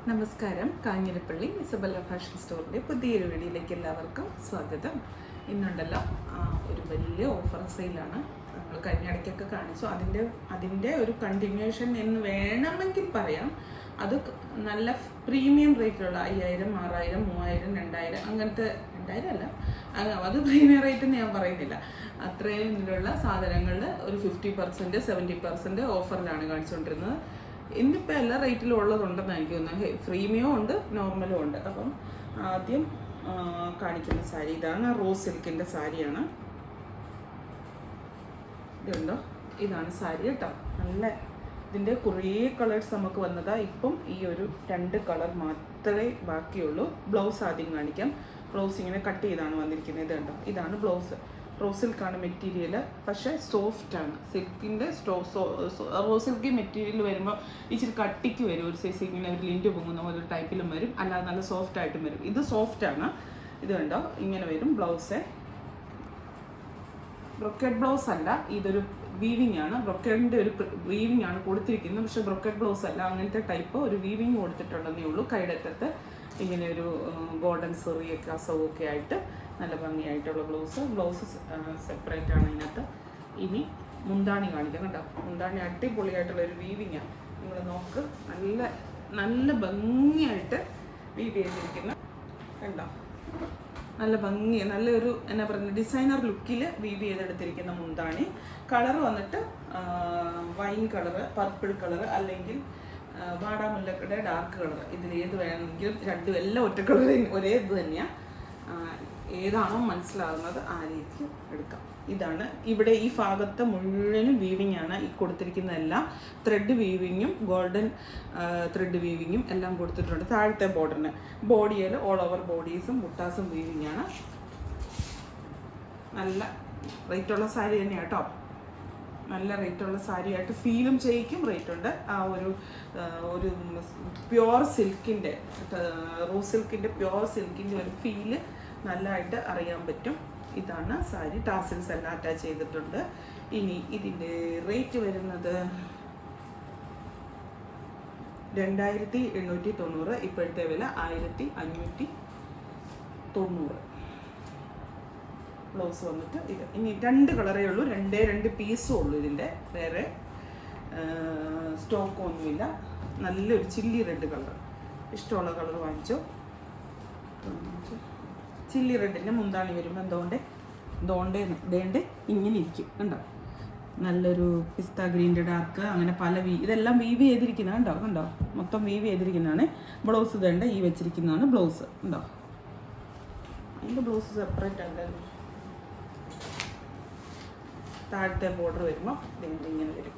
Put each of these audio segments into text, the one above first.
നമസ്കാരം. Kanjirappally Isabella fashion സ്റ്റോറിൻ്റെ പുതിയൊരു വീഡിയോയിലേക്ക് എല്ലാവർക്കും സ്വാഗതം. ഇന്നുണ്ടല്ലോ ഒരു വലിയ ഓഫർ സെയിലാണ്. നമ്മൾ കഴിഞ്ഞ ഇടയ്ക്കൊക്കെ കാണിച്ചു. അതിൻ്റെ ഒരു കണ്ടിന്യൂഷൻ എന്ന് വേണമെങ്കിൽ പറയാം. അത് നല്ല പ്രീമിയം റേറ്റിലുള്ള 5000, 6000, 3000, 2000 അങ്ങനത്തെ 2000 അല്ല, അത് പ്രീമിയം റേറ്റ് എന്ന് ഞാൻ പറയുന്നില്ല. അത്രയും ഇതിലുള്ള സാധനങ്ങളിൽ ഒരു 50%, 70% ഓഫറിലാണ് കാണിച്ചുകൊണ്ടിരുന്നത്. ഇന്നിപ്പോൾ എല്ലാ റേറ്റിലും ഉള്ളതുണ്ടെന്ന് എനിക്ക് തോന്നുന്നു. പ്രീമിയം ഉണ്ട്, നോർമലും ഉണ്ട്. അപ്പം ആദ്യം കാണിക്കുന്ന സാരി ഇതാണ്. റോസ് സിൽക്കിൻ്റെ സാരിയാണ്. ഇതുണ്ടോ, ഇതാണ് സാരി കേട്ടോ. നല്ല ഇതിൻ്റെ കുറേ കളേഴ്സ് നമുക്ക് വന്നതാ. ഇപ്പം ഈ ഒരു 2 കളർ മാത്രമേ ബാക്കിയുള്ളൂ. ബ്ലൗസ് ആദ്യം കാണിക്കാം. ബ്ലൗസ് ഇങ്ങനെ കട്ട് ചെയ്താണ് വന്നിരിക്കുന്നത്. ഇത് കണ്ടോ, ഇതാണ് ബ്ലൗസ്. റോസ് സിൽക്കാണ് മെറ്റീരിയൽ, പക്ഷേ സോഫ്റ്റാണ്. സിൽക്കിൻ്റെ റോസ് സിൽക്ക് മെറ്റീരിയൽ വരുമ്പോൾ ഇച്ചിരി കട്ടിക്ക് വരും. ഒരു സൈസ് ഇങ്ങനെ ഒരു ലിൻറ്റ് പൊങ്ങുന്ന പോലെ ഒരു ടൈപ്പിലും വരും, അല്ലാതെ നല്ല സോഫ്റ്റ് ആയിട്ടും വരും. ഇത് സോഫ്റ്റാണ്. ഇത് കണ്ടോ, ഇങ്ങനെ വരും ബ്ലൗസ്. ബ്രൊക്കേഡ് ബ്ലൗസ് അല്ല, ഇതൊരു വീവിങ് ആണ്. ബ്രൊക്കേഡിൻ്റെ ഒരു വീവിങ് ആണ് കൊടുത്തിരിക്കുന്നത്, പക്ഷേ ബ്രൊക്കേഡ് ബ്ലൗസ് അല്ല. അങ്ങനത്തെ ടൈപ്പ് ഒരു വീവിങ് കൊടുത്തിട്ടുണ്ടെന്നേ ഉള്ളൂ. കൈടറ്റത്ത് ഇങ്ങനെ ഒരു ഗോൾഡൻ സെറിയൊക്കെ അസവൊക്കെ ആയിട്ട് നല്ല ഭംഗിയായിട്ടുള്ള ബ്ലൗസ് സെപ്പറേറ്റ് ആണ് ഇതിനകത്ത്. ഇനി മുന്താണി കാണിക്കാം കേട്ടോ. മുന്താണി അടിപൊളിയായിട്ടുള്ളൊരു വീവിങ്ങാണ്. നിങ്ങൾ നോക്ക്, നല്ല നല്ല ഭംഗിയായിട്ട് വീവ് ചെയ്തിരിക്കുന്ന കണ്ടോ. നല്ല ഭംഗി, നല്ലൊരു എന്നാ പറയുന്നത്, ഡിസൈനർ ലുക്കിൽ വീവ് ചെയ്തെടുത്തിരിക്കുന്ന മുന്താണി. കളർ വന്നിട്ട് വൈൻ കളറ്, പർപ്പിൾ കളറ്, അല്ലെങ്കിൽ വാടാമുല്ലയുടെ ഡാർക്ക് കളർ. ഇതിൽ ഏത് വേണമെങ്കിലും രണ്ടും എല്ലാം ഒറ്റ കളർ, ഒരേ ഇത് തന്നെയാണ്. ഏതാണോ മനസ്സിലാകുന്നത് ആ രീതിക്ക് എടുക്കാം. ഇതാണ് ഇവിടെ ഈ ഭാഗത്ത് മുഴുവനും വീവിങ് ആണ്. ഈ കൊടുത്തിരിക്കുന്നതെല്ലാം ത്രെഡ് വീവിങ്ങും ഗോൾഡൻ ത്രെഡ് വീവിങ്ങും എല്ലാം കൊടുത്തിട്ടുണ്ട്. താഴത്തെ ബോർഡറിന് ബോഡിയിൽ ഓൾ ഓവർ ബോഡീസും ബുട്ടാസും വീവിങ് ആണ്. നല്ല റേറ്റുള്ള സാരി തന്നെയാണ് കേട്ടോ. നല്ല റേറ്റുള്ള സാരിയായിട്ട് ഫീലും ചെയ്യിക്കും. റേറ്റുണ്ട്. ആ ഒരു പ്യുവർ സിൽക്കിൻ്റെ, റോസ് സിൽക്കിൻ്റെ പ്യുവർ സിൽക്കിൻ്റെ ഒരു ഫീല് നല്ലതായിട്ട് അറിയാൻ പറ്റും. ഇതാണ് സാരി. ടാസിൽസ് എല്ലാം അറ്റാച്ച് ചെയ്തിട്ടുണ്ട്. ഇനി ഇതിൻ്റെ റേറ്റ് വരുന്നത് 2890. ഇപ്പോഴത്തെ വില 1590. ബ്ലൗസ് വന്നിട്ട് ഇത്. ഇനി 2 കളറേ ഉള്ളൂ, 2 പീസും ഉള്ളൂ. ഇതിൻ്റെ വേറെ സ്റ്റോക്കൊന്നുമില്ല. നല്ലൊരു ചില്ലി റെഡ് കളർ. ഇഷ്ടമുള്ള കളർ വാങ്ങിച്ചോ. ചില്ലി റെഡിൻ്റെ മുന്താണി വരുമ്പോൾ ദോണ്ടേ ഇങ്ങനെ ഇരിക്കും കണ്ടോ. നല്ലൊരു പിസ്ത ഗ്രീൻ്റെ ഡാർക്ക്, അങ്ങനെ പല ഇതെല്ലാം വീവ് ചെയ്തിരിക്കുന്നതാണ് കണ്ടോ. കണ്ടോ, മൊത്തം വീവ് ചെയ്തിരിക്കുന്നതാണ്. ബ്ലൗസ് ഇതേണ്ട ഈ വെച്ചിരിക്കുന്നതാണ് ബ്ലൗസ്. ഉണ്ടോ, അതിൻ്റെ ബ്ലൗസ് സെപ്പറേറ്റ് ആയിട്ടായിരുന്നു. താഴത്തെ ബോർഡർ വരുമ്പോൾ ഇങ്ങനെ വരും.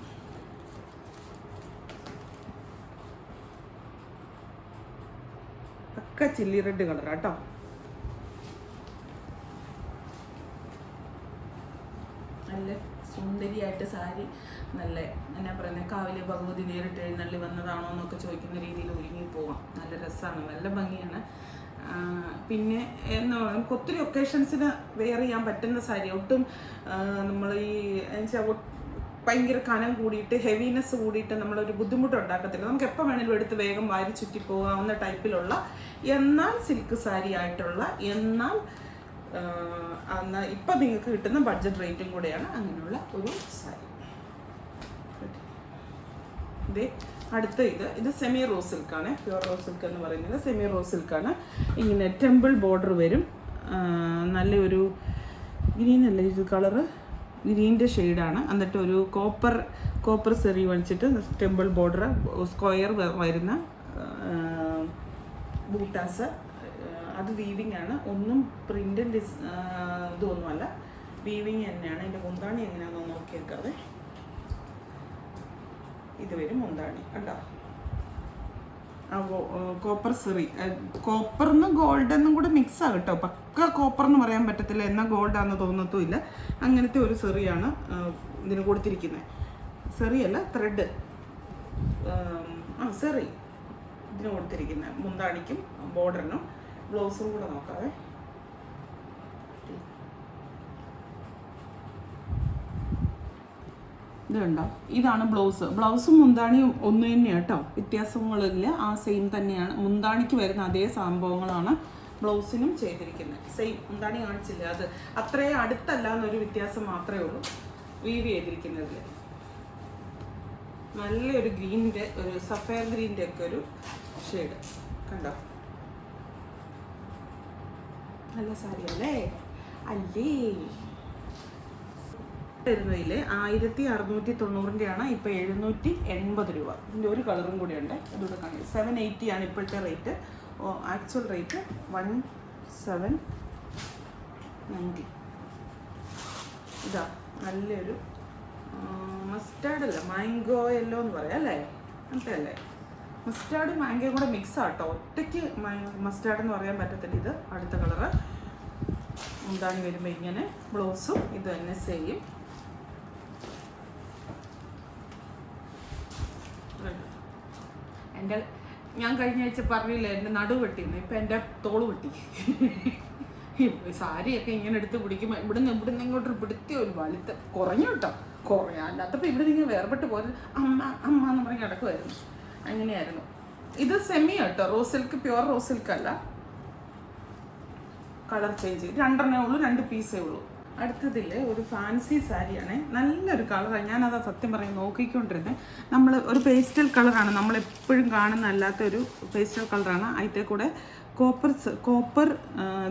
ഒക്കെ ചില്ലി റെഡ് കളറാണ് കേട്ടോ. നല്ല സുന്ദരിയായിട്ട് സാരി, നല്ല എന്നാ പറയുന്നത്, കാവിലെ ഭഗവതി നേരിട്ട് എഴുന്നള്ളി വന്നതാണോ എന്നൊക്കെ ചോദിക്കുന്ന രീതിയിൽ ഒരുങ്ങി പോവാം. നല്ല രസമാണ്, നല്ല ഭംഗിയാണ്. പിന്നെ എന്താ പറയുക, നമുക്ക് ഒത്തിരി ഒക്കേഷൻസിന് വെയർ ചെയ്യാൻ പറ്റുന്ന സാരി. ഒട്ടും നമ്മൾ ഈ ഭയങ്കര കനം കൂടിയിട്ട് ഹെവിനെസ് കൂടിയിട്ട് നമ്മളൊരു ബുദ്ധിമുട്ടുണ്ടാക്കത്തില്ല. നമുക്ക് എപ്പോൾ വേണമെങ്കിലും എടുത്ത് വേഗം വാരി ചുറ്റി പോകാവുന്ന ടൈപ്പിലുള്ള, എന്നാൽ സിൽക്ക് സാരി ആയിട്ടുള്ള, എന്നാൽ ഇപ്പം നിങ്ങൾക്ക് കിട്ടുന്ന ബഡ്ജറ്റ് റേറ്റും കൂടെയാണ് അങ്ങനെയുള്ള ഒരു സാരി. ഇതേ അടുത്ത ഇത് സെമി റോസ് സിൽക്കാണ്. പ്യുവർ റോസ് സിൽക്ക് എന്ന് പറയുന്നത് സെമി റോസ് സിൽക്കാണ്. ഇങ്ങനെ ടെമ്പിൾ ബോർഡർ വരും. നല്ലൊരു ഗ്രീൻ അല്ല, ഇത് കളറ് ഗ്രീൻ്റെ ഷെയ്ഡാണ്. എന്നിട്ട് ഒരു കോപ്പർ സെറി വലിച്ചിട്ട് ടെമ്പിൾ ബോർഡർ സ്ക്വയർ വരുന്ന ബൂട്ടാസ്. അത് വീവിങ് ആണ്. ഒന്നും പ്രിൻ്റ് ഇതൊന്നുമല്ല, വീവിങ് തന്നെയാണ്. എൻ്റെ മുന്താണി എങ്ങനെയാണെന്ന് നോക്കിയേക്കാതെ. ഇത് വരും മുന്താണി കണ്ടോ. കോപ്പർ സെറി, കോപ്പറിനും ഗോൾഡെന്നും കൂടെ മിക്സ് ആകും കേട്ടോ. പക്ക കോപ്പർ എന്ന് പറയാൻ പറ്റത്തില്ല, എന്നാൽ ഗോൾഡാണെന്ന് തോന്നത്തുമില്ല. അങ്ങനത്തെ ഒരു സെറിയാണ് ഇതിന് കൊടുത്തിരിക്കുന്നത്. സെറിയല്ല, ത്രെഡ്. സെറി ഇതിന് കൊടുത്തിരിക്കുന്നത് മുന്താണിക്കും ബോർഡറിനും. ബ്ലൗസും കൂടെ നോക്കാവേ. ഇത് കണ്ടോ, ഇതാണ് ബ്ലൗസും മുന്താണിയും ഒന്ന് തന്നെയാണ് കേട്ടോ, വ്യത്യാസങ്ങളില്ല, ആ സെയിം തന്നെയാണ്. മുന്താണിക്ക് വരുന്ന അതേ സംഭവങ്ങളാണ് ബ്ലൗസിനും ചെയ്തിരിക്കുന്നത്. സെയിം മുന്താണി കാണിച്ചില്ല, അത് അത്രയും അടുത്തല്ല എന്നൊരു വ്യത്യാസം മാത്രമേ ഉള്ളൂ വീവ് ചെയ്തിരിക്കുന്നതിൽ. നല്ലൊരു ഗ്രീനിൻ്റെ, ഒരു സഫയർ ഗ്രീൻ്റെ ഒക്കെ ഒരു ഷെയ്ഡ് കണ്ടോ, നല്ല സാരി അല്ലേ അല്ലേ. വരുന്നതിൽ 1690 ഇപ്പോൾ 780 രൂപ. ഇതിൻ്റെ ഒരു കളറും കൂടി ഉണ്ട്, അതുകൂടെ കാണിക്കും. 780 ആണ് ഇപ്പോഴത്തെ റേറ്റ്. Actual rate 1790. ഇതാ നല്ലൊരു മസ്റ്റാർഡ് അല്ല, മാംഗോ യെല്ലോ എന്ന് പറയാം അല്ലേ, അങ്ങനത്തെ അല്ലേ. മസ്റ്റാർഡ് മാംഗോയും കൂടെ മിക്സ് ആട്ടോ, ഒറ്റയ്ക്ക് മസ്റ്റാർഡ് എന്ന് പറയാൻ പറ്റത്തില്ല. ഇത് അടുത്ത കളറ്. മുന്താണി വരുമ്പോൾ ഇങ്ങനെ, ബ്ലൗസും ഇത് തന്നെ സെയിം. എൻ്റെ ഞാൻ കഴിഞ്ഞ ആഴ്ച പറഞ്ഞില്ല എൻ്റെ നടു വെട്ടിന്ന്, ഇപ്പം എൻ്റെ തോള് വെട്ടി. സാരിയൊക്കെ ഇങ്ങനെ എടുത്ത് പിടിക്കുമ്പോൾ ഇവിടുന്ന് ഇങ്ങോട്ട് പിടുത്തിയ ഒരു വലുത്ത് കുറഞ്ഞു കേട്ടോ, അല്ലാത്തപ്പോൾ ഇവിടെ നിങ്ങൾ വേർപെട്ട് പോയത് അമ്മ അമ്മ എന്ന് പറഞ്ഞ് കിടക്കുമായിരുന്നു. അങ്ങനെയായിരുന്നു. ഇത് സെമി കേട്ടോ, rose silk, pure rose silk അല്ല. കളർ ചേഞ്ച് 2 ഉള്ളൂ, 2 പീസേ ഉള്ളൂ. അടുത്തതിൽ ഒരു ഫാൻസി സാരിയാണ്, നല്ലൊരു കളറാണ്. ഞാനതാ സത്യം പറഞ്ഞ് നോക്കിക്കൊണ്ടിരുന്നത്. നമ്മൾ ഒരു പേസ്റ്റൽ കളറാണ്, നമ്മളെപ്പോഴും കാണുന്ന അല്ലാത്ത ഒരു പേസ്റ്റൽ കളറാണ്. അതിൻ്റെ കൂടെ കോപ്പർ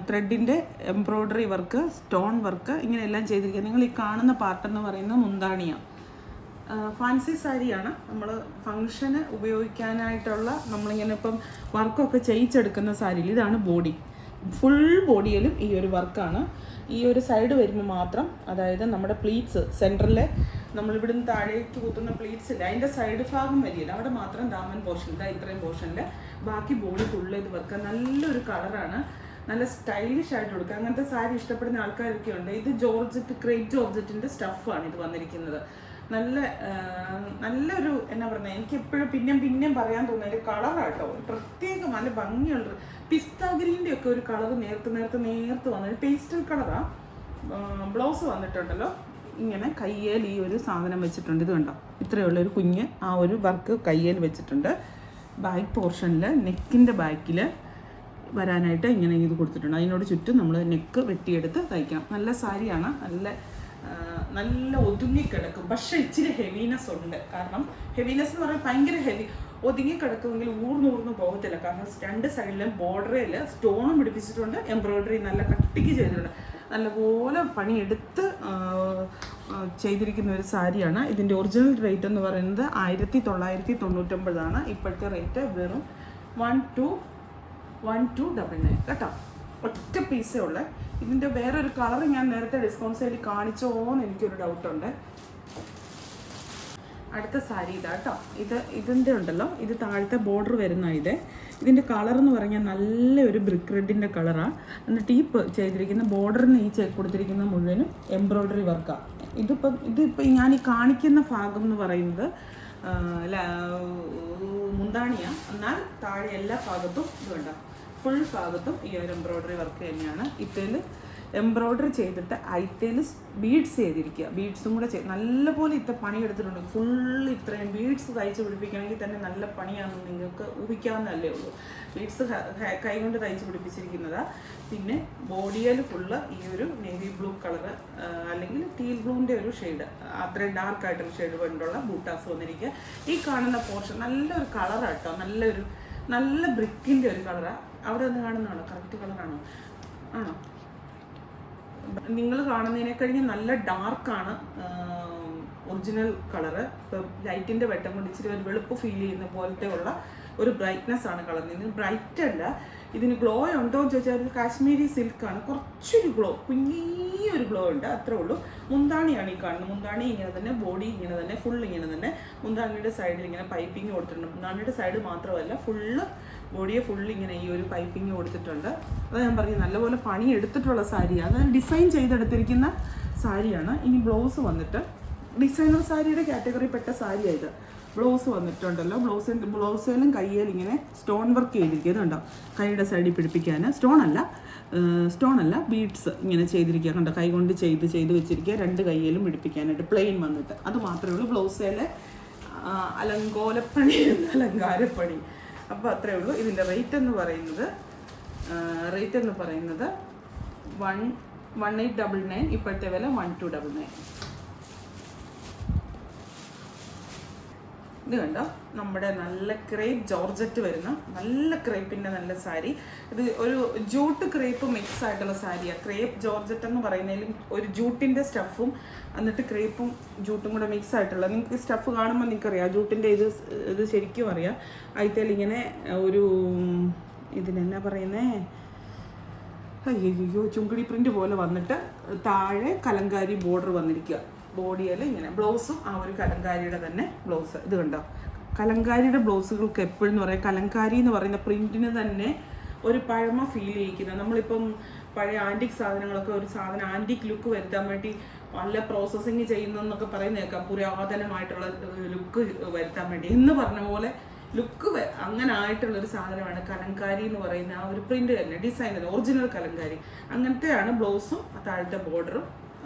ത്രെഡിൻ്റെ എംബ്രോയ്ഡറി വർക്ക്, സ്റ്റോൺ വർക്ക്, ഇങ്ങനെയെല്ലാം ചെയ്തിരിക്കുക. നിങ്ങൾ ഈ കാണുന്ന പാർട്ടെന്ന് പറയുന്നത് മുന്താണിയാണ്. ഫാൻസി സാരിയാണ്, നമ്മൾ ഫങ്ഷന് ഉപയോഗിക്കാനായിട്ടുള്ള, നമ്മളിങ്ങനെ ഇപ്പം വർക്കൊക്കെ ചെയ്യിച്ചെടുക്കുന്ന സാരിയിൽ ഇതാണ് ബോഡി. ഫുൾ ബോഡിയിലും ഈ ഒരു വർക്കാണ്. ഈ ഒരു സൈഡ് വരുമ്പോൾ മാത്രം, അതായത് നമ്മുടെ പ്ലീറ്റ്സ് സെൻറ്ററിലെ നമ്മളിവിടുന്ന് താഴേക്ക് കുത്തുന്ന പ്ലീറ്റ്സ് ഇല്ല, അതിൻ്റെ സൈഡ് ഭാഗം വരില്ല, അവിടെ മാത്രം ദാമൻ പോർഷൻ ഇല്ല, ഇത്രയും പോർഷനിൽ. ബാക്കി ബോഡി ഫുള്ള് ഇത് വർക്ക്. നല്ലൊരു കളറാണ്, നല്ല സ്റ്റൈലിഷ് ആയിട്ട് കൊടുക്കുക. അങ്ങനത്തെ സാരി ഇഷ്ടപ്പെടുന്ന ആൾക്കാരൊക്കെ ഉണ്ട്. ഇത് ജോർജറ്റ്, ക്രേപ്പ് ജോർജറ്റിൻ്റെ സ്റ്റഫാണ് ഇത് വന്നിരിക്കുന്നത്. നല്ലൊരു എന്നാ പറയുന്നത്, എനിക്ക് എപ്പോഴും പിന്നെയും പറയാൻ തോന്നുന്ന ഒരു കളറാട്ടോ, പ്രത്യേകം നല്ല ഭംഗിയുള്ളൊരു പിസ്ത ഗ്രീൻ്റെ ഒക്കെ ഒരു കളർ നേർത്ത് വന്നത് പേസ്റ്റൽ കളറാണ്. ബ്ലൗസ് വന്നിട്ടുണ്ടല്ലോ ഇങ്ങനെ കയ്യേൽ ഈ ഒരു സാധനം വെച്ചിട്ടുണ്ട്. ഇത് കണ്ടോ, ഇത്രയുള്ള ഒരു കുഞ്ഞ് ആ ഒരു വർക്ക് കയ്യേൽ വെച്ചിട്ടുണ്ട്. ബാക്ക് പോർഷനിൽ നെക്കിൻ്റെ ബാക്കിൽ വരാനായിട്ട് ഇങ്ങനെ ഇത് കൊടുത്തിട്ടുണ്ട്. അതിനോട് ചുറ്റും നമ്മൾ നെക്ക് വെട്ടിയെടുത്ത് തയ്ക്കണം. നല്ല സാരിയാണ്, നല്ല ഒതുങ്ങിക്കിടക്കും. പക്ഷെ ഇച്ചിരി ഹെവിനെസ് ഉണ്ട്. കാരണം ഹെവിനെസ് എന്ന് പറഞ്ഞാൽ ഭയങ്കര ഹെവി, ഒതുങ്ങിക്കിടക്കുമെങ്കിൽ ഊർന്ന് പോകത്തില്ല. കാരണം 2 സൈഡിലും ബോർഡറിൽ സ്റ്റോണും പിടിപ്പിച്ചിട്ടുണ്ട്, എംബ്രോയ്ഡറി നല്ല കട്ടിക്ക് ചെയ്തിട്ടുണ്ട്. നല്ലപോലെ പണിയെടുത്ത് ചെയ്തിരിക്കുന്ന ഒരു സാരിയാണ്. ഇതിൻ്റെ ഒറിജിനൽ റേറ്റ് എന്ന് പറയുന്നത് 1999. ഇപ്പോഴത്തെ റേറ്റ് വെറും 1299 കേട്ടോ. ഒറ്റ പീസേ ഉള്ളേ. ഇതിൻ്റെ വേറൊരു കളർ ഞാൻ നേരത്തെ ഡിസ്കൗണ്ട് സെയിലിൽ കാണിച്ചോന്ന് എനിക്കൊരു ഡൗട്ടുണ്ട്. അടുത്ത സാരി ഇതാ കേട്ടോ. ഇതിൻ്റെ ഉണ്ടല്ലോ, ഇത് താഴത്തെ ബോർഡർ വരുന്ന ഇതിൻ്റെ കളർ എന്ന് പറഞ്ഞാൽ നല്ലൊരു ബ്രിക്ക് റെഡിൻ്റെ കളറാണ്. എന്നിട്ട് ഈ ചെയ്തിരിക്കുന്ന ബോർഡറിന് ഈ കൊടുത്തിരിക്കുന്ന മുഴുവനും എംബ്രോയ്ഡറി വർക്കാണ്. ഇതിപ്പോൾ ഞാൻ ഈ കാണിക്കുന്ന ഭാഗം എന്ന് പറയുന്നത് മുന്താണിയാണ്. എന്നാൽ താഴെ എല്ലാ ഭാഗത്തും ഇത് കണ്ടോ, ഫുൾ ഭാഗത്തും ഈ ഒരു എംബ്രോയ്ഡറി വർക്ക് തന്നെയാണ്. ഇതിൽ എംബ്രോയ്ഡറി ചെയ്തിട്ട് അയിത്തേൽ ബീഡ്സ് ചെയ്തിരിക്കുക. ബീഡ്സും കൂടെ നല്ലപോലെ പണിയെടുത്തിട്ടുണ്ട്. ഫുള്ള് ഇത്രയും ബീഡ്സ് തയ്ച്ച് പിടിപ്പിക്കണമെങ്കിൽ തന്നെ നല്ല പണിയാണെന്ന് നിങ്ങൾക്ക് ഊഹിക്കാവുന്നതല്ലേ ഉള്ളൂ. ബീഡ്സ് കൈ കൊണ്ട് തയ്ച്ച് പിടിപ്പിച്ചിരിക്കുന്നതാണ്. പിന്നെ ബോഡിയിൽ ഫുള്ള് ഈ ഒരു നേവി ബ്ലൂ കളറ് അല്ലെങ്കിൽ ടീൽ ബ്ലൂവിൻ്റെ ഒരു ഷെയ്ഡ്, അത്രയും ഡാർക്കായിട്ടൊരു ഷെയ്ഡ് കൊണ്ടുള്ള ബൂട്ടാസ് വന്നിരിക്കുക. ഈ കാണുന്ന പോർഷൻ നല്ലൊരു കളറാട്ടോ, നല്ല ബ്രിക്കിൻ്റെ ഒരു കളറാണ്. അവിടെ നിന്ന് കാണുന്നതാണോ? കറക്റ്റ് കളറാണോ? ആണോ? നിങ്ങൾ കാണുന്നതിനെ കഴിഞ്ഞ് നല്ല ഡാർക്കാണ് ഒറിജിനൽ കളറ്. ഇപ്പം ലൈറ്റിൻ്റെ വെട്ടം കൊണ്ട് ഇച്ചിരി ഒരു വെളുപ്പ് ഫീൽ ചെയ്യുന്ന പോലത്തെ ഉള്ള ഒരു ബ്രൈറ്റ്നെസ് ആണ് കളറിന്. ഇതിന് ബ്രൈറ്റ് അല്ല. ഇതിന് ഗ്ലോ ഉണ്ടോ എന്ന് ചോദിച്ചാൽ കാശ്മീരി സിൽക്കാണ്. കുറച്ചൊരു ഗ്ലോ, കുഞ്ഞിയൊരു ഗ്ലോ ഉണ്ട്, അത്രേ ഉള്ളൂ. മുന്താണിയാണ് ഈ കാണുന്നത്. മുന്താണി ഇങ്ങനെ തന്നെ, ബോഡി ഇങ്ങനെ തന്നെ, ഫുൾ ഇങ്ങനെ തന്നെ. മുന്താണിയുടെ സൈഡിൽ ഇങ്ങനെ പൈപ്പിങ് കൊടുത്തിട്ടുണ്ട്. മുന്താണിയുടെ സൈഡ് മാത്രമല്ല, ഫുള്ള് ബോഡിയെ ഫുള്ള് ഇങ്ങനെ ഈ ഒരു പൈപ്പിങ് കൊടുത്തിട്ടുണ്ട്. അത് ഞാൻ പറഞ്ഞു, നല്ലപോലെ പണി എടുത്തിട്ടുള്ള സാരിയാണ്. അത് ഡിസൈൻ ചെയ്തെടുത്തിരിക്കുന്ന സാരിയാണ്. ഇനി ബ്ലൗസ് വന്നിട്ട് ഡിസൈനർ സാരിയുടെ കാറ്റഗറി പെട്ട സാരിയാണ് ഇത്. ബ്ലൗസ് വന്നിട്ടുണ്ടല്ലോ. ബ്ലൗസിലും കയ്യിലും ഇങ്ങനെ സ്റ്റോൺ വർക്ക് ചെയ്തിരിക്കുന്നുണ്ടോ, കൈയുടെ സൈഡിൽ പിടിപ്പിക്കാൻ. സ്റ്റോൺ അല്ല ബീഡ്സ് ഇങ്ങനെ ചെയ്തിരിക്കുക കണ്ടോ, കൈ കൊണ്ട് ചെയ്ത് വെച്ചിരിക്കുക. രണ്ട് കയ്യിലും പിടിപ്പിക്കാനായിട്ട് പ്ലെയിൻ വന്നിട്ട്. അത് മാത്രമേ ഉള്ളൂ ബ്ലൗസിലെ അലങ്കോലപ്പണി അലങ്കാരപ്പണി. അപ്പോൾ അത്രയേ ഉള്ളൂ. ഇതിൻ്റെ റേറ്റ് എന്ന് പറയുന്നത് 1899. ഇപ്പോഴത്തെ വില 1299. ഇത് കണ്ടോ, നമ്മുടെ നല്ല ക്രേപ്പ് ജോർജറ്റ് വരുന്ന നല്ല ക്രേപ്പിൻ്റെ നല്ല സാരി. ഇത് ഒരു ജൂട്ട് ക്രേപ്പ് മിക്സ് ആയിട്ടുള്ള സാരിയാണ്. ക്രേപ്പ് ജോർജറ്റ് എന്ന് പറയുന്നതിലും ഒരു ജൂട്ടിൻ്റെ സ്റ്റഫും എന്നിട്ട് ക്രേപ്പും ജൂട്ടും കൂടെ മിക്സ് ആയിട്ടുള്ള. നിങ്ങൾക്ക് സ്റ്റഫ് കാണുമ്പോൾ നിങ്ങൾക്കറിയാം ജൂട്ടിൻ്റെ ഇത് ശരിക്കും അറിയാം. അതിൽ ഇങ്ങനെ ഒരു ഇതിനെന്നാ പറയുന്നേ, അയ്യോ ചുങ്കിടി പ്രിൻ്റ് പോലെ വന്നിട്ട് താഴെ കലങ്കാരി ബോർഡർ വന്നിരിക്കുക. ബോഡിയിൽ ഇങ്ങനെ ബ്ലൗസും ആ ഒരു കലങ്കാരിയുടെ തന്നെ ബ്ലൗസ്. ഇത് കണ്ടോ, കലങ്കാരിയുടെ ബ്ലൗസുകൾക്ക് എപ്പോഴും എന്ന് പറയാം, കലങ്കാരി എന്ന് പറയുന്ന പ്രിൻറ്റിന് തന്നെ ഒരു പഴമ ഫീൽ ചെയ്യിക്കുന്നത്. നമ്മളിപ്പം പഴയ ആൻറ്റിക് സാധനങ്ങളൊക്കെ ഒരു സാധനം ആൻറ്റിക് ലുക്ക് വരുത്താൻ വേണ്ടി നല്ല പ്രോസസ്സിങ് ചെയ്യുന്നതെന്നൊക്കെ പറയുന്നേക്കാം, പുരാതനമായിട്ടുള്ള ലുക്ക് വരുത്താൻ വേണ്ടി എന്ന് പറഞ്ഞ പോലെ ലുക്ക് അങ്ങനെ ആയിട്ടുള്ളൊരു സാധനമാണ് കലങ്കാരി എന്ന് പറയുന്ന ആ ഒരു പ്രിൻ്റ് തന്നെ, ഡിസൈൻ തന്നെ, ഒറിജിനൽ കലങ്കാരി. അങ്ങനത്തെയാണ് ബ്ലൗസും താഴത്തെ ബോർഡറും.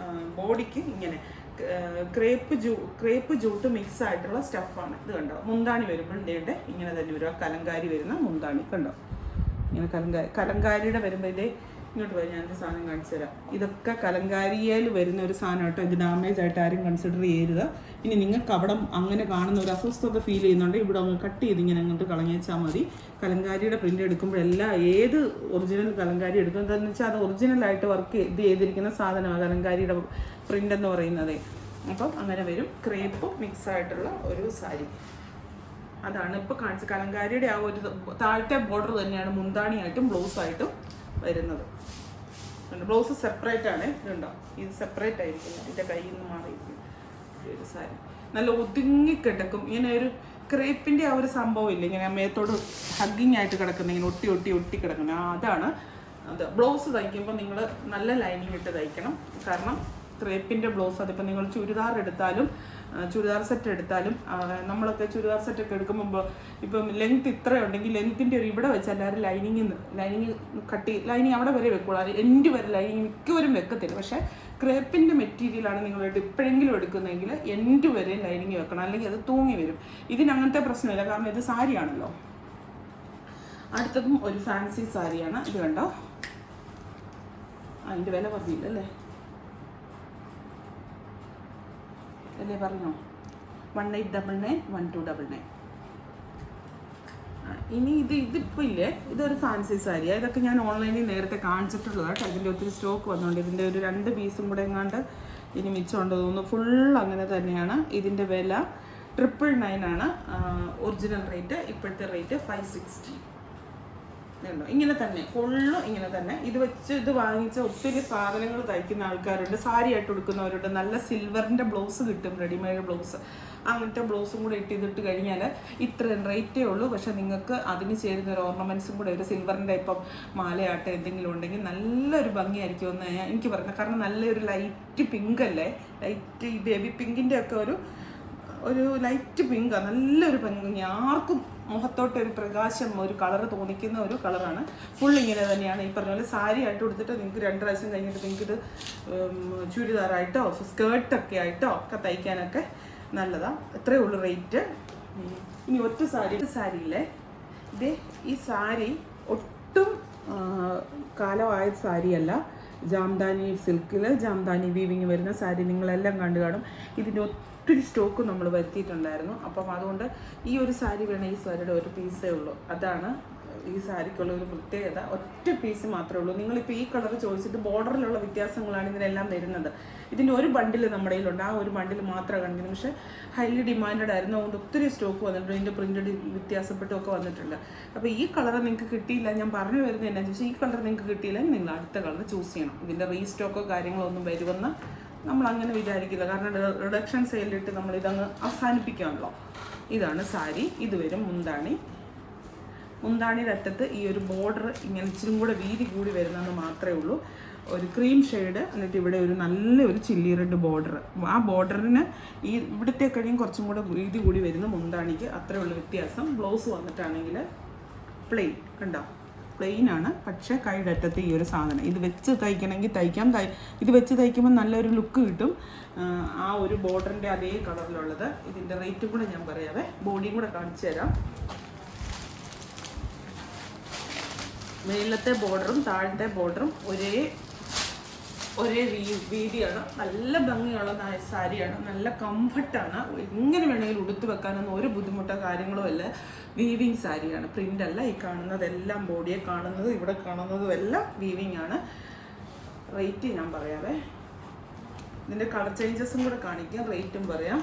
ബോഡിക്ക് ഇങ്ങനെ ക്രേപ്പ് ജൂട്ട് മിക്സ് ആയിട്ടുള്ള സ്റ്റഫാണ്. ഇത് കണ്ടോ, മുന്താണി വരുമ്പോൾ ഇങ്ങനെ തന്നെ ഒരു കലങ്കാരി വരുന്ന മുന്താണി കണ്ടോ. ഇങ്ങനെ കലങ്കാരിയുടെ വരുമ്പോൾ ഇതേ ഇങ്ങോട്ട് പോയി ഞാനൊരു സാധനം കാണിച്ചു തരാം. ഇതൊക്കെ കലങ്കാരിയിൽ വരുന്ന ഒരു സാധനം കേട്ടോ. ഇത് ഡാമേജ് ആയിട്ട് ആരും കൺസിഡർ ചെയ്യരുത്. ഇനി നിങ്ങൾക്ക് അവിടെ അങ്ങനെ കാണുന്ന ഒരു അസ്വസ്ഥത ഫീൽ ചെയ്യുന്നുണ്ട്, ഇവിടെ ഒന്ന് കട്ട് ചെയ്ത് ഇങ്ങനെ അങ്ങോട്ട് കളഞ്ഞേച്ചാൽ മതി. കലങ്കാരിയുടെ പ്രിൻ്റ് എടുക്കുമ്പോഴെല്ലാം ഏത് ഒറിജിനൽ കലങ്കാരി എടുക്കുന്നതെന്ന് വെച്ചാൽ അത് ഒറിജിനലായിട്ട് വർക്ക് ചെയ്തിരിക്കുന്ന സാധനമാണ് കലങ്കാരിയുടെ പ്രിൻ്റ് എന്ന് പറയുന്നത്. അപ്പം അങ്ങനെ വരും. ക്രേപ്പ് മിക്സ് ആയിട്ടുള്ള ഒരു സാരി അതാണ് ഇപ്പോൾ കാണിച്ചത്. കലങ്കാരിയുടെ ആ ഒരു താഴത്തെ ബോർഡർ തന്നെയാണ് മുന്താണിയായിട്ടും ബ്ലൗസായിട്ടും വരുന്നത്. ബ്ലൗസ് സെപ്പറേറ്റ് ആണ്. ഇതുണ്ടോ, ഇത് സെപ്പറേറ്റ് ആയിരിക്കും. ഇതിൻ്റെ കയ്യിൽ നിന്ന് മാറിയിരിക്കും ഒരു സാരി. നല്ല ഒതുങ്ങിക്കിടക്കും. ഇങ്ങനെ ഒരു ക്രേപ്പിൻ്റെ ആ ഒരു സംഭവം ഇല്ല, ഇങ്ങനെ മേത്തോട് ഹഗ്ഗിങ് ആയിട്ട് കിടക്കുന്ന, ഇങ്ങനെ ഒട്ടി കിടക്കുന്ന അതാണ് അത്. ബ്ലൗസ് തയ്ക്കുമ്പോൾ നിങ്ങൾ നല്ല ലൈനിങ് ഇട്ട് തയ്ക്കണം. കാരണം ക്രേപ്പിൻ്റെ ബ്ലൗസ് അതിപ്പോൾ നിങ്ങൾ ചുരിദാർ സെറ്റ് എടുത്താലും നമ്മളൊക്കെ ചുരിദാർ സെറ്റൊക്കെ എടുക്കുമ്പോൾ ഇപ്പം ലെങ്ത് ഇത്രയുണ്ടെങ്കിൽ ലെങ്ത്തിൻ്റെ ഒരു ഇവിടെ വെച്ച് എല്ലാവരും ലൈനിങ് അവിടെ വരെ വെക്കുള്ളൂ. അത് എൻഡ് വരെ ലൈനിങ് മിക്കവരും വെക്കത്തില്ല. പക്ഷേ ക്രേപ്പിൻ്റെ മെറ്റീരിയലാണ് നിങ്ങൾ എപ്പോഴെങ്കിലും എടുക്കുന്നതെങ്കിൽ എൻഡ് വരെ ലൈനിങ് വെക്കണം, അല്ലെങ്കിൽ അത് തൂങ്ങി വരും. ഇതിനങ്ങനത്തെ പ്രശ്നമില്ല, കാരണം ഇത് സാരിയാണല്ലോ. അടുത്തതും ഒരു ഫാൻസി സാരിയാണ്. ഇത് കണ്ടോ, അതിൻ്റെ വില പറഞ്ഞില്ലല്ലേ, അല്ലേ പറഞ്ഞോ, 1899, 1299. ഇനി ഇതിപ്പോൾ ഇല്ലേ, ഇതൊരു ഫാൻസി സാരിയാണ്. ഇതൊക്കെ ഞാൻ ഓൺലൈനിൽ നേരത്തെ കാണിച്ചിട്ടുള്ളതാണ് കേട്ടോ. ഇതിൻ്റെ ഒത്തിരി സ്റ്റോക്ക് വന്നുകൊണ്ട് ഇതിൻ്റെ ഒരു 2 പീസും കൂടെ എങ്ങാണ്ട് ഇനി മിച്ചമുണ്ട് തോന്നുന്നു. ഫുൾ അങ്ങനെ തന്നെയാണ്. ഇതിൻ്റെ വില 999 ആണ് ഒറിജിനൽ റേറ്റ്. ഇപ്പോഴത്തെ റേറ്റ് 560. ഇങ്ങനെ തന്നെ ഫുള്ളും ഇങ്ങനെ തന്നെ. ഇത് വാങ്ങിച്ച ഒത്തിരി സാധനങ്ങൾ തയ്ക്കുന്ന ആൾക്കാരുണ്ട്, സാരി ആയിട്ട് കൊടുക്കുന്നവരുണ്ട്. നല്ല സിൽവറിൻ്റെ ബ്ലൗസ് കിട്ടും, റെഡിമെയ്ഡ് ബ്ലൗസ്. അങ്ങനത്തെ ബ്ലൗസും കൂടെ ഇട്ട് കഴിഞ്ഞാൽ ഇത്രയും റേറ്റേ ഉള്ളൂ. പക്ഷെ നിങ്ങൾക്ക് അതിന് ചേരുന്ന ഒരു ഓർണമെൻറ്റ്സും കൂടെ ഒരു സിൽവറിൻ്റെ ഇപ്പം മാലയാട്ടം എന്തെങ്കിലും ഉണ്ടെങ്കിൽ നല്ലൊരു ഭംഗിയായിരിക്കും എന്ന് എനിക്ക് പറയുന്നത്. കാരണം നല്ലൊരു ലൈറ്റ് പിങ്ക് അല്ലേ, ലൈറ്റ് ഈ ബേബി പിങ്കിൻ്റെ ഒക്കെ ഒരു ലൈറ്റ് പിങ്കാണ്, നല്ലൊരു ഭംഗി. ആർക്കും മുഖത്തോട്ട് ഒരു പ്രകാശം, ഒരു കളറ് തോന്നിക്കുന്ന ഒരു കളറാണ്. ഫുൾ ഇങ്ങനെ തന്നെയാണ്. ഈ പറഞ്ഞ പോലെ സാരി ആയിട്ട് കൊടുത്തിട്ട് നിങ്ങൾക്ക് 2 പ്രാവശ്യം കഴിഞ്ഞിട്ട് നിങ്ങൾക്കിത് ചുരിദാറായിട്ടോ സ്കേർട്ടൊക്കെ ആയിട്ടോ ഒക്കെ തയ്ക്കാനൊക്കെ നല്ലതാണ്. ഇത്രയേ ഉള്ളൂ റേറ്റ്. ഇനി ഒറ്റ സാരിയില്ലേ, ഈ സാരി ഒട്ടും കാലമായ സാരിയല്ല. ജാംദാനി സിൽക്കിൽ ജാംദാനി വീവിങ് വരുന്ന സാരി നിങ്ങളെല്ലാം കണ്ടു കാണും. ഇതിൻ്റെ ഒത്തിരി സ്റ്റോക്ക് നമ്മൾ വരുത്തിയിട്ടുണ്ടായിരുന്നു. അപ്പം അതുകൊണ്ട് ഈ ഒരു സാരി വേണം, ഈ സാരിയുടെ ഒരു പീസേ ഉള്ളൂ. അതാണ് ഈ സാരിക്കുള്ള ഒരു പ്രത്യേകത. ഒറ്റ പീസ് മാത്രമേ ഉള്ളൂ. നിങ്ങളിപ്പോൾ ഈ കളർ ചോദിച്ചിട്ട് ബോർഡറിലുള്ള വ്യത്യാസങ്ങളാണ് ഇതിനെല്ലാം വരുന്നത്. ഇതിൻ്റെ ഒരു ബണ്ടിൽ നമ്മുടെ കയ്യിലുണ്ട്, ആ ഒരു ബണ്ടിൽ മാത്രമേ കാണിക്കുന്നത്. പക്ഷേ ഹൈലി ഡിമാൻഡഡ് ആയിരുന്നു, അതുകൊണ്ട് ഒത്തിരി സ്റ്റോക്ക് വന്നിട്ടുണ്ട്. ഇതിൻ്റെ പ്രിൻ്റഡ് വ്യത്യാസപ്പെട്ടൊക്കെ വന്നിട്ടുണ്ട്. അപ്പോൾ ഈ കളർ നിങ്ങൾക്ക് കിട്ടിയില്ല, ഞാൻ പറഞ്ഞു വരുന്നത് എന്നാ ചോദിച്ചാൽ ഈ കളർ നിങ്ങൾക്ക് കിട്ടിയില്ലെങ്കിൽ നിങ്ങൾ അടുത്ത കളർ ചൂസ് ചെയ്യണം. ഇതിൻ്റെ റീസ്റ്റോക്കോ കാര്യങ്ങളോ ഒന്നും വരുമെന്ന് നമ്മളങ്ങനെ വിചാരിക്കില്ല, കാരണം റിഡക്ഷൻ സെയിലിട്ട് നമ്മളിതങ്ങ് അവസാനിപ്പിക്കാമല്ലോ. ഇതാണ് സാരി. ഇത് വരും മുന്താണി. മുന്താണിയുടെ അറ്റത്ത് ഈ ഒരു ബോർഡർ ഇങ്ങനെ ഇച്ചിരി കൂടെ വീതി കൂടി വരുന്നതെന്ന് മാത്രമേ ഉള്ളൂ. ഒരു ക്രീം ഷെയ്ഡ്, എന്നിട്ട് ഇവിടെ ഒരു നല്ലൊരു ചില്ലി റെഡ് ബോർഡർ. ആ ബോർഡറിന് ഈ ഇവിടുത്തെ കഴിഞ്ഞും കുറച്ചും കൂടെ വീതി കൂടി വരുന്ന മുന്താണിക്ക് അത്രേ ഉള്ള വ്യത്യാസം. ബ്ലൗസ് വന്നിട്ടാണെങ്കിൽ പ്ലെയിൻ, കണ്ടോ, പ്ലെയിൻ ആണ്. പക്ഷേ കൈയുടെ അറ്റത്ത് ഈ ഒരു സാധനം ഇത് വെച്ച് തയ്ക്കണമെങ്കിൽ തയ്ക്കാം. ഇത് വെച്ച് തയ്ക്കുമ്പോൾ നല്ലൊരു ലുക്ക് കിട്ടും. ആ ഒരു ബോർഡറിൻ്റെ അതേ കളറിലുള്ളത്. ഇതിൻ്റെ റേറ്റും കൂടെ ഞാൻ പറയാവേ, ബോഡിയും കൂടെ കാണിച്ചു തരാം. മേലത്തെ ബോർഡറും താഴത്തെ ബോർഡറും ഒരേ വീതിയാണ്. നല്ല ഭംഗിയുള്ള സാരിയാണ്, നല്ല കംഫർട്ടാണ്. എങ്ങനെ വേണമെങ്കിലും ഉടുത്ത് വെക്കാനൊന്നും ഒരു ബുദ്ധിമുട്ടോ കാര്യങ്ങളോ അല്ല. വീവിങ് സാരിയാണ്, പ്രിൻ്റ് അല്ല. ഈ കാണുന്നതെല്ലാം ബോഡിയെ കാണുന്നത് ഇവിടെ കാണുന്നതും എല്ലാം വീവിങ് ആണ്. റേറ്റ് ഞാൻ പറയാവേ, ഇതിൻ്റെ കളർ ചേഞ്ചസും കൂടെ കാണിക്കാം, റേറ്റും പറയാം.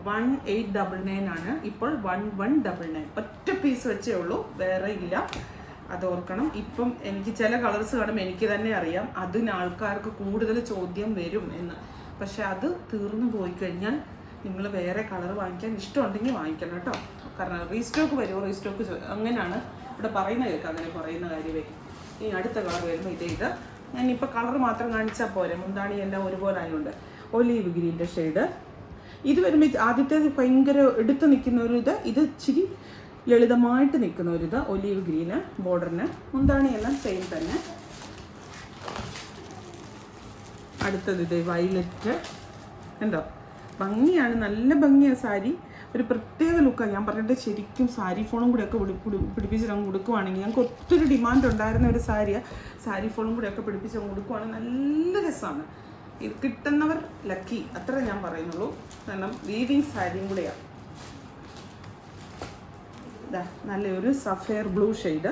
1899 ആണ് ഇപ്പോൾ, 1199. ഒറ്റ പീസ് വെച്ചേ ഉള്ളൂ, വേറെ ഇല്ല, അത് ഓർക്കണം. ഇപ്പം എനിക്ക് ചില കളേഴ്സ് കാണുമ്പോൾ എനിക്ക് തന്നെ അറിയാം അതിന് ആൾക്കാർക്ക് കൂടുതൽ ചോദ്യം വരും എന്ന്. പക്ഷെ അത് തീർന്നു പോയി കഴിഞ്ഞാൽ നിങ്ങൾ വേറെ കളർ വാങ്ങിക്കാൻ ഇഷ്ടമുണ്ടെങ്കിൽ വാങ്ങിക്കണം കേട്ടോ. കാരണം റീസ്റ്റോക്ക് വരുമോ, റീസ്റ്റോക്ക് അങ്ങനെയാണ് ഇവിടെ പറയുന്ന കേൾക്കാം, അങ്ങനെ പറയുന്ന കാര്യമേ. ഇനി അടുത്ത കളർ വരുമ്പോൾ ഇത് ഞാനിപ്പോൾ കളർ മാത്രം കാണിച്ചാൽ പോരെ, മുന്താണി എല്ലാം ഒരുപോലെ ആയതുകൊണ്ട്. ഒലീവ് ഗ്രീൻ്റെ ഷെയ്ഡ് ഇത് വരുമ്പോൾ ആദ്യത്തേത് ഭയങ്കര എടുത്ത് നിൽക്കുന്ന ഒരു ഇത് ഇച്ചിരി ലളിതമായിട്ട് നിൽക്കുന്ന ഒരു ഒലീവ് ഗ്രീന് ബോർഡറിന്. മുന്താണി എല്ലാം സെയിം തന്നെ. അടുത്തത് ഇത് വയലറ്റ്, എന്തോ ഭംഗിയാണ്, നല്ല ഭംഗിയാണ് സാരി. ഒരു പ്രത്യേക ലുക്കാണ്. ഞാൻ പറഞ്ഞിട്ട് ശരിക്കും സാരി ഫോണും കൂടെയൊക്കെ പിടിപ്പിച്ചിട്ട് അങ്ങ് കൊടുക്കുവാണെങ്കിൽ, ഞങ്ങൾക്ക് ഒത്തിരി ഡിമാൻഡ് ഉണ്ടായിരുന്ന ഒരു സാരിയാണ്. സാരി ഫോണും കൂടെയൊക്കെ പിടിപ്പിച്ച് അങ്ങ് കൊടുക്കുവാണെങ്കിൽ നല്ല രസമാണ്. ഇത് കിട്ടുന്നവർ ലക്കി, അത്ര ഞാൻ പറയുന്നുള്ളൂ. കാരണം വീവിങ് സാരിയും കൂടെയാണ്. ഇതാ നല്ലൊരു സഫയർ ബ്ലൂ ഷെയ്ഡ്,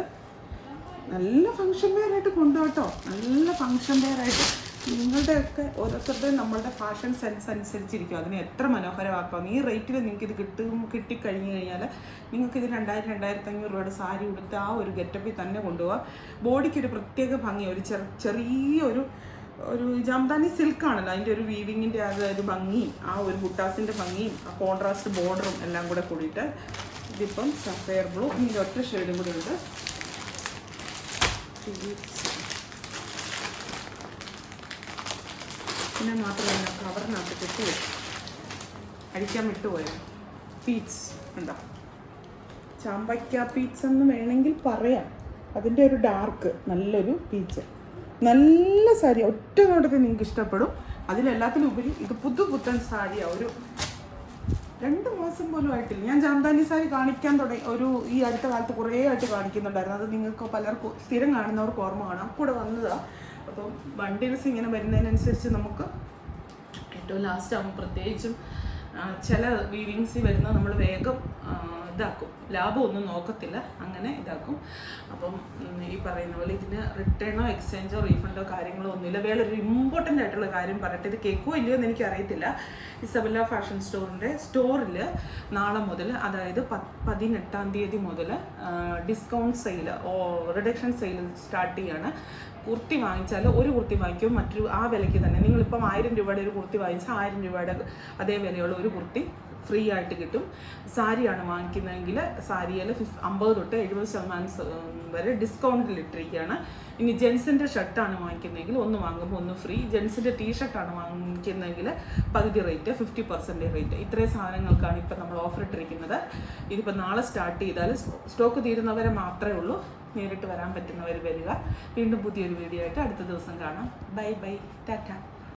നല്ല ഫങ്ഷൻ വെയർ ആയിട്ട് കൊണ്ടുപോട്ടോ, നല്ല ഫങ്ഷൻ വെയർ ആയിട്ട്. നിങ്ങളുടെയൊക്കെ ഓരോരുത്തരുടെയും നമ്മളുടെ ഫാഷൻ സെൻസ് അനുസരിച്ചിരിക്കും അതിനെ എത്ര മനോഹരമാക്കാം. ഈ റേറ്റിൽ നിങ്ങൾക്ക് ഇത് കിട്ടിക്കഴിഞ്ഞ് കഴിഞ്ഞാൽ നിങ്ങൾക്കിത് 2000-2500 രൂപയുടെ സാരി ഉടുത്ത് ആ ഒരു ഗെറ്റപ്പിൽ തന്നെ കൊണ്ടുപോകാം. ബോഡിക്കൊരു പ്രത്യേക ഭംഗി, ഒരു ചെറിയൊരു ജാംദാനി സിൽക്കാണല്ലോ, അതിൻ്റെ ഒരു വീവിങ്ങിൻ്റെ ഒരു ഭംഗിയും ആ ഒരു ബുട്ടാസിൻ്റെ ഭംഗിയും ആ കോൺട്രാസ്റ്റ് ബോർഡറും എല്ലാം കൂടെ കൂടിയിട്ട്. ഇതിപ്പം സഫയർ ബ്ലൂ, ഇതിൻ്റെ ഒറ്റ ഷെയ്ഡും കൂടി ഉണ്ട്. പിന്നെ മാത്രമല്ല കവറിനകത്ത് കിട്ടുക അടിക്കാൻ വിട്ടുപോയത് പീച്ച് ഉണ്ടോ, ചാമ്പയ്ക്ക പീച്ച് എന്ന് വേണമെങ്കിൽ പറയാം. അതിൻ്റെ ഒരു ഡാർക്ക് നല്ലൊരു പീച്ച്, നല്ല സാരി, ഒറ്റ നോട്ടത്തിൽ നിങ്ങൾക്ക് ഇഷ്ടപ്പെടും. അതിലെല്ലാത്തിലും ഉപരി ഇത് പുതുപുത്തൻ സാരിയാണ്. ഒരു 2 മാസം പോലും ആയിട്ടില്ല ഞാൻ ജാംദാനി സാരി കാണിക്കാൻ തുടങ്ങി. ഈ അടുത്ത കാലത്ത് കുറേ ആയിട്ട് കാണിക്കുന്നുണ്ടായിരുന്നു. അത് നിങ്ങൾക്ക് പലർക്കും സ്ഥിരം കാണുന്നവർക്ക് ഓർമ്മ കാണാം, കൂടെ വന്നതാണ്. അപ്പം ബണ്ടിൽസ് ഇങ്ങനെ വരുന്നതിനനുസരിച്ച് നമുക്ക് ഏറ്റവും ലാസ്റ്റ് ആകുമ്പോൾ പ്രത്യേകിച്ചും ചില വീവിങ്സിൽ വരുന്നത് നമ്മൾ വേഗം ഇതാക്കും, ലാഭമൊന്നും നോക്കത്തില്ല, അങ്ങനെ ഇതാക്കും. അപ്പം ഈ പറയുന്ന പോലെ ഇതിന് റിട്ടേണോ എക്സ്ചേഞ്ചോ റീഫണ്ടോ കാര്യങ്ങളോ ഒന്നുമില്ല. വേറൊരു ഇമ്പോർട്ടൻ്റ് ആയിട്ടുള്ള കാര്യം പറയട്ടെ, ഇത് കേൾക്കുമോ ഇല്ലയോ എന്ന് എനിക്കറിയത്തില്ല. ഇസബെല്ല ഫാഷൻ സ്റ്റോറിൻ്റെ സ്റ്റോറിൽ നാളെ മുതൽ, അതായത് 18-ാം തീയതി മുതൽ discount sale, reduction sale start ചെയ്യാണ്. കുർത്തി വാങ്ങിച്ചാൽ ഒരു കുർത്തി വാങ്ങിക്കും മറ്റൊരു ആ വിലയ്ക്ക് തന്നെ. നിങ്ങളിപ്പം 1000 രൂപയുടെ ഒരു കുർത്തി വാങ്ങിച്ചാൽ 1000 രൂപയുടെ അതേ വിലയുള്ള ഒരു കുർത്തി ഫ്രീ ആയിട്ട് കിട്ടും. സാരിയാണ് വാങ്ങിക്കുന്നതെങ്കിൽ സാരിയിൽ 50 തൊട്ട് 70% വരെ ഡിസ്കൗണ്ടിൽ ഇട്ടിരിക്കുകയാണ്. ഇനി ജെൻസിൻ്റെ ഷർട്ടാണ് വാങ്ങിക്കുന്നതെങ്കിൽ ഒന്ന് വാങ്ങുമ്പോൾ ഒന്ന് ഫ്രീ. ജെൻസിൻ്റെ ടീഷർട്ടാണ് വാങ്ങിക്കുന്നതെങ്കിൽ പകുതി റേറ്റ്, 50% റേറ്റ്. ഇത്രയും സാധനങ്ങൾക്കാണ് ഇപ്പം നമ്മൾ ഓഫർ ഇട്ടിരിക്കുന്നത്. ഇതിപ്പോൾ നാളെ സ്റ്റാർട്ട് ചെയ്താൽ സ്റ്റോക്ക് തീരുന്നവരെ മാത്രമേ ഉള്ളൂ. നേരിട്ട് വരാൻ പറ്റുന്നവർ വരിക. വീണ്ടും പുതിയൊരു വീഡിയോ ആയിട്ട് അടുത്ത ദിവസം കാണാം. Bye bye, Tata.